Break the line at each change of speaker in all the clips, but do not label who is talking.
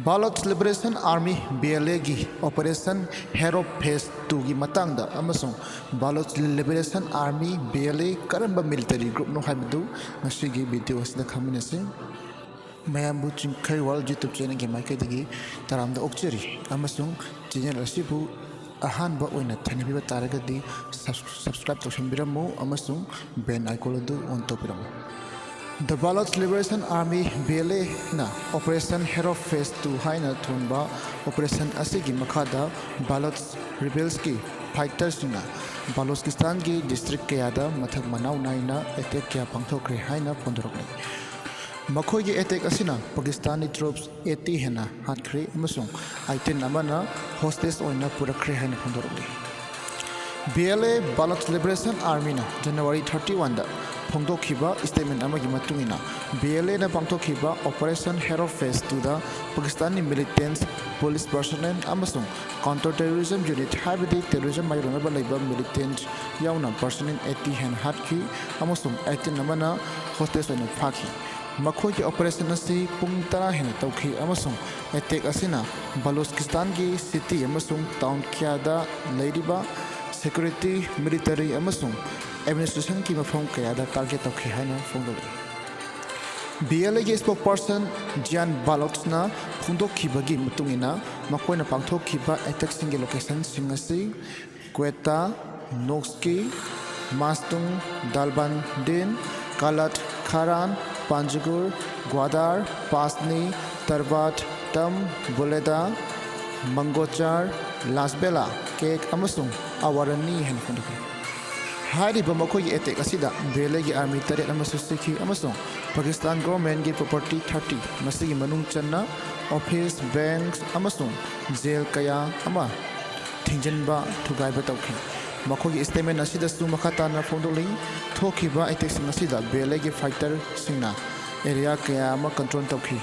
Baloch Liberation Army BLA gi Operation Hero Phase 2 gi matangda amasung Baloch Liberation Army BLA karamba military group no haibdu ngasigi video asida khaminase mayambu chingkhai wal YouTube channel gi maikai dagi taramda okcheri amasung channel asibu ahanba oina thanibiba taragadi subscribe tawshanbiramu amasung bell icon adu on topiramu. The Baloch Liberation Army BLA na Operation Hero Phase 2 haina thunba Operation asigi makhada Baloch Revels ki fighters na Balochistan ki district kayada mathak manau naina attack kya pangthokre haina phondorokni. Makhoi gi attack asina Pakistani troops 80 Henna Phakhre amasung item amana hostage oina purakre haina phondorokni. BLA Baloch Liberation Army na January 31 da Pongdokhiba statement amagi matungina BLA na pangtokhiba Operation Hero Phase 2 da Pakistani militants police personnel amasung counter terrorism unit habidi terrorism mayronaba laiba militant yauna personnel 80 hen hatki amasung 18 namana hostage on Phakhre makhoi operation asi pung tara hen tawkhi amasung attack asina Balochistan gi city amasung town kyada leiriba security military amasung administration ki mafam kayada target tawkhi haina phongdoli. BLA gi spokesperson Jian Baloch na phongdokhibagi mutungina makoina pangthokhiba attack single location singasi Quetta, Noxki, Mastung, Dalban Din, Kalat, Kharan, Panjgur, Gwadar, Pasni, Tarbat, Tam, Buleda, Mangochar, Lasbela, Kek amasung awarani hen phongdoki. Hariba makhoi attack asida BLA gi army taret amasu sikhi amasung Pakistan government gi property 30 masigi manung channa office banks amasung jail kaya ama thingjanba thugaiba tawkhi makhoi statement asida su makhata na phondoli thokiba attack sing asida BLA gi fighter singna area kaya ama control tawkhi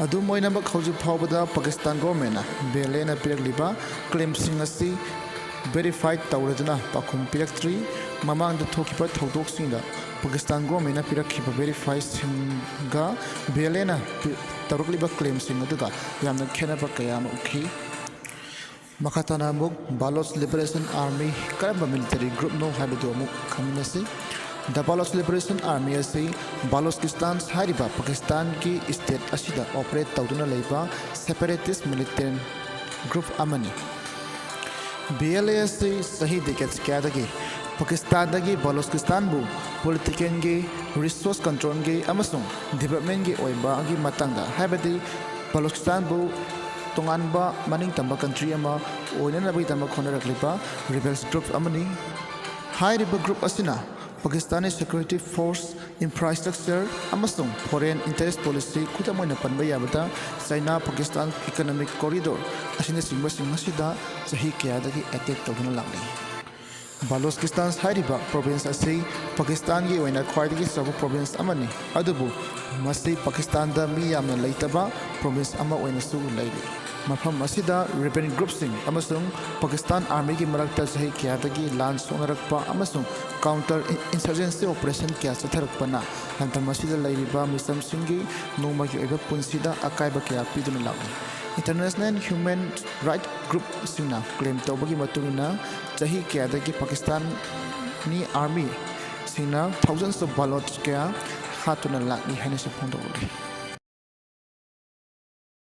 adu moina ba khauju phawbada Pakistan government na BLA na pirakliba claim sing asi verified tawraduna pakhum pirak3 mamang da thokipa thodok singa Pakistan government na pirakhiba verified singa BLA na tarukliba claim singa duga yamna khenaba kayama ukhi makhatana muk Baloch Liberation Army karamba military group no habidu muk khaminasi the Baloch Liberation Army asi Balochistan hariba Pakistan ki state asida operate tawduna leiba separatist militant group amani BLA से सही decades क्या दगी Pakistan दगी Balochistan बु political के resource control के अमसुंग development के ओइबा की मतंगा है बदी Balochistan बु तोंगानबा मनिंग तंबा country अमा ओइना नबी तंबा खोना रखलिबा Revels group अमनी हाई रिबा group असिना Pakistani security force infrastructure amasung foreign interest policy kutamoina panba yabata China Pakistan economic corridor asina singba sida sahi kayadagi attack tawduna lagni Balochistan hariba province asi Pakistan gi oina khwaidagi sabu province amani adubu masi Pakistan da mi yamna leitaba province ama oina su leiri mafam asida rebel group sing amasung Pakistan army gi marakta sahi kayadagi lan songarakpa amasung counter insurgency operation kya chatharakpana hantam asida leiriba misam singi noma gi eba punsida akaiba kya piduna lagni international human right group singna claim tawbagi matungina chahi kyadagi Pakistan ni army singna thousands of Baloch kya hatuna lagni haina se phondori